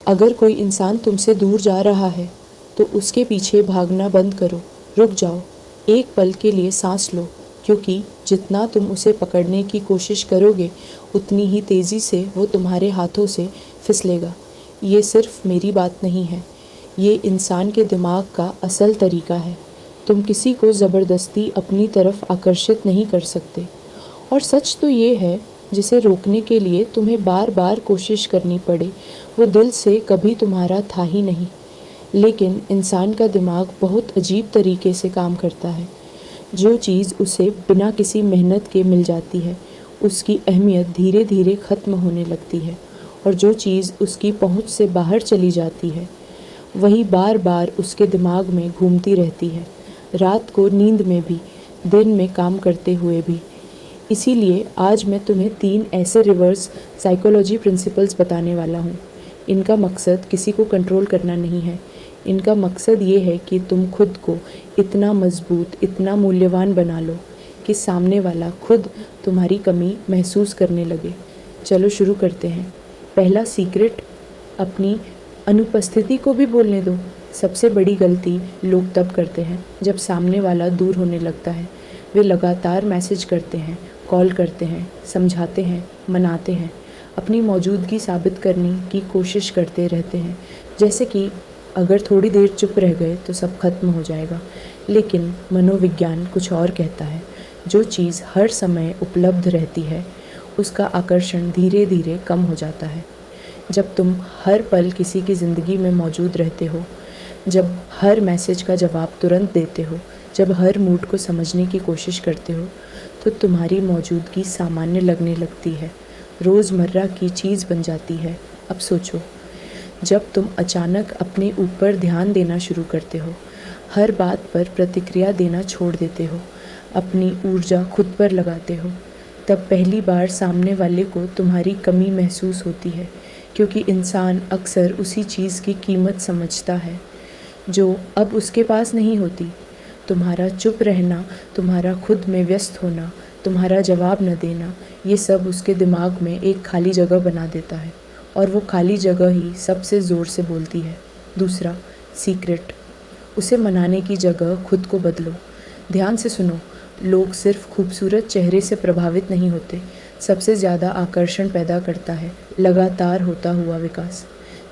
अगर कोई इंसान तुमसे दूर जा रहा है तो उसके पीछे भागना बंद करो। रुक जाओ, एक पल के लिए सांस लो, क्योंकि जितना तुम उसे पकड़ने की कोशिश करोगे उतनी ही तेज़ी से वो तुम्हारे हाथों से फिसलेगा। ये सिर्फ मेरी बात नहीं है, ये इंसान के दिमाग का असल तरीका है। तुम किसी को ज़बरदस्ती अपनी तरफ आकर्षित नहीं कर सकते। और सच तो ये है, जिसे रोकने के लिए तुम्हें बार बार कोशिश करनी पड़े वो दिल से कभी तुम्हारा था ही नहीं। लेकिन इंसान का दिमाग बहुत अजीब तरीके से काम करता है। जो चीज़ उसे बिना किसी मेहनत के मिल जाती है उसकी अहमियत धीरे धीरे ख़त्म होने लगती है, और जो चीज़ उसकी पहुंच से बाहर चली जाती है वही बार बार उसके दिमाग में घूमती रहती है, रात को नींद में भी, दिन में काम करते हुए भी। इसीलिए आज मैं तुम्हें 3 ऐसे रिवर्स साइकोलॉजी प्रिंसिपल्स बताने वाला हूँ। इनका मकसद किसी को कंट्रोल करना नहीं है। इनका मकसद ये है कि तुम खुद को इतना मजबूत, इतना मूल्यवान बना लो कि सामने वाला खुद तुम्हारी कमी महसूस करने लगे। चलो शुरू करते हैं। पहला सीक्रेट, अपनी अनुपस्थिति को भी बोलने दो। सबसे बड़ी गलती लोग तब करते हैं जब सामने वाला दूर होने लगता है। वे लगातार मैसेज करते हैं, कॉल करते हैं, समझाते हैं, मनाते हैं, अपनी मौजूदगी साबित करने की कोशिश करते रहते हैं, जैसे कि अगर थोड़ी देर चुप रह गए तो सब खत्म हो जाएगा। लेकिन मनोविज्ञान कुछ और कहता है। जो चीज़ हर समय उपलब्ध रहती है उसका आकर्षण धीरे धीरे कम हो जाता है। जब तुम हर पल किसी की ज़िंदगी में मौजूद रहते हो, जब हर मैसेज का जवाब तुरंत देते हो, जब हर मूड को समझने की कोशिश करते हो, तो तुम्हारी मौजूदगी सामान्य लगने लगती है, रोज़मर्रा की चीज़ बन जाती है। अब सोचो, जब तुम अचानक अपने ऊपर ध्यान देना शुरू करते हो, हर बात पर प्रतिक्रिया देना छोड़ देते हो, अपनी ऊर्जा खुद पर लगाते हो, तब पहली बार सामने वाले को तुम्हारी कमी महसूस होती है, क्योंकि इंसान अक्सर उसी चीज़ की कीमत समझता है जो अब उसके पास नहीं होती। तुम्हारा चुप रहना, तुम्हारा खुद में व्यस्त होना, तुम्हारा जवाब न देना, ये सब उसके दिमाग में एक खाली जगह बना देता है, और वो खाली जगह ही सबसे ज़ोर से बोलती है। दूसरा सीक्रेट, उसे मनाने की जगह खुद को बदलो। ध्यान से सुनो, लोग सिर्फ खूबसूरत चेहरे से प्रभावित नहीं होते, सबसे ज़्यादा आकर्षण पैदा करता है लगातार होता हुआ विकास।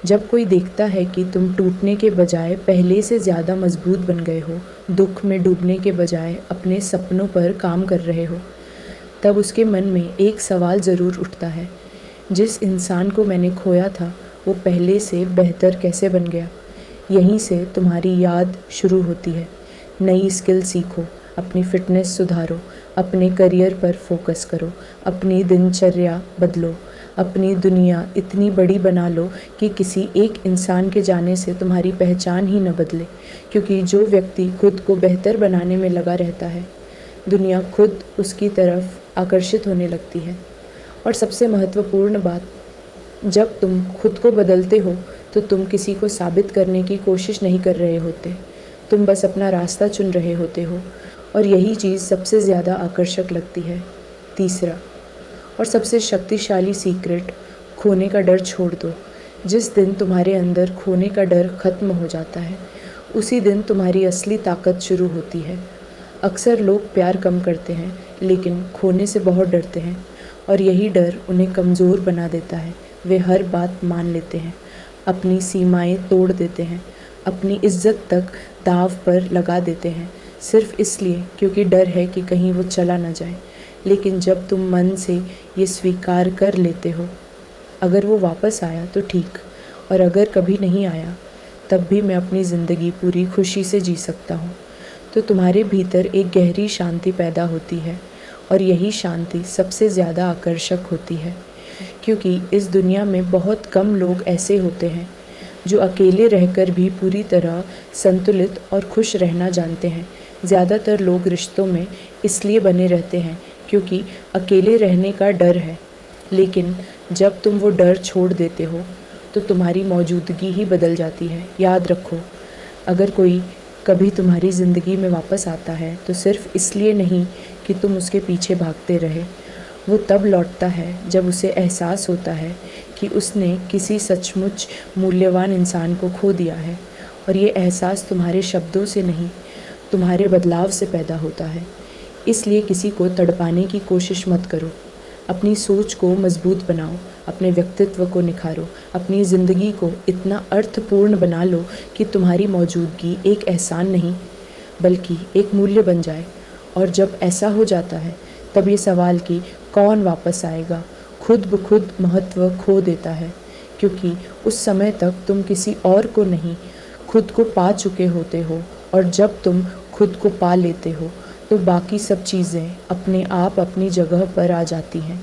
जब कोई देखता है कि तुम टूटने के बजाय पहले से ज़्यादा मजबूत बन गए हो, दुख में डूबने के बजाय अपने सपनों पर काम कर रहे हो, तब उसके मन में एक सवाल ज़रूर उठता है, जिस इंसान को मैंने खोया था वो पहले से बेहतर कैसे बन गया। यहीं से तुम्हारी याद शुरू होती है। नई स्किल सीखो, अपनी फ़िटनेस सुधारो, अपने करियर पर फोकस करो, अपनी दिनचर्या बदलो, अपनी दुनिया इतनी बड़ी बना लो कि किसी एक इंसान के जाने से तुम्हारी पहचान ही न बदले, क्योंकि जो व्यक्ति खुद को बेहतर बनाने में लगा रहता है, दुनिया खुद उसकी तरफ आकर्षित होने लगती है। और सबसे महत्वपूर्ण बात, जब तुम खुद को बदलते हो तो तुम किसी को साबित करने की कोशिश नहीं कर रहे होते, तुम बस अपना रास्ता चुन रहे होते हो, और यही चीज़ सबसे ज़्यादा आकर्षक लगती है। तीसरा और सबसे शक्तिशाली सीक्रेट, खोने का डर छोड़ दो। जिस दिन तुम्हारे अंदर खोने का डर खत्म हो जाता है, उसी दिन तुम्हारी असली ताकत शुरू होती है। अक्सर लोग प्यार कम करते हैं, लेकिन खोने से बहुत डरते हैं, और यही डर उन्हें कमज़ोर बना देता है। वे हर बात मान लेते हैं, अपनी सीमाएं तोड़ देते हैं, अपनी इज्जत तक दांव पर लगा देते हैं, सिर्फ इसलिए क्योंकि डर है कि कहीं वो चला ना जाए। लेकिन जब तुम मन से ये स्वीकार कर लेते हो, अगर वो वापस आया तो ठीक, और अगर कभी नहीं आया तब भी मैं अपनी ज़िंदगी पूरी खुशी से जी सकता हूँ, तो तुम्हारे भीतर एक गहरी शांति पैदा होती है, और यही शांति सबसे ज़्यादा आकर्षक होती है। क्योंकि इस दुनिया में बहुत कम लोग ऐसे होते हैं जो अकेले रहकर भी पूरी तरह संतुलित और खुश रहना जानते हैं। ज़्यादातर लोग रिश्तों में इसलिए बने रहते हैं क्योंकि अकेले रहने का डर है, लेकिन जब तुम वो डर छोड़ देते हो तो तुम्हारी मौजूदगी ही बदल जाती है। याद रखो, अगर कोई कभी तुम्हारी ज़िंदगी में वापस आता है तो सिर्फ इसलिए नहीं कि तुम उसके पीछे भागते रहे, वो तब लौटता है जब उसे एहसास होता है कि उसने किसी सचमुच मूल्यवान इंसान को खो दिया है, और ये एहसास तुम्हारे शब्दों से नहीं, तुम्हारे बदलाव से पैदा होता है। इसलिए किसी को तड़पाने की कोशिश मत करो। अपनी सोच को मजबूत बनाओ, अपने व्यक्तित्व को निखारो, अपनी ज़िंदगी को इतना अर्थपूर्ण बना लो कि तुम्हारी मौजूदगी एक एहसान नहीं बल्कि एक मूल्य बन जाए। और जब ऐसा हो जाता है तब ये सवाल कि कौन वापस आएगा खुद ब खुद महत्व खो देता है, क्योंकि उस समय तक तुम किसी और को नहीं, खुद को पा चुके होते हो। और जब तुम खुद को पा लेते हो तो बाकी सब चीज़ें अपने आप अपनी जगह पर आ जाती हैं।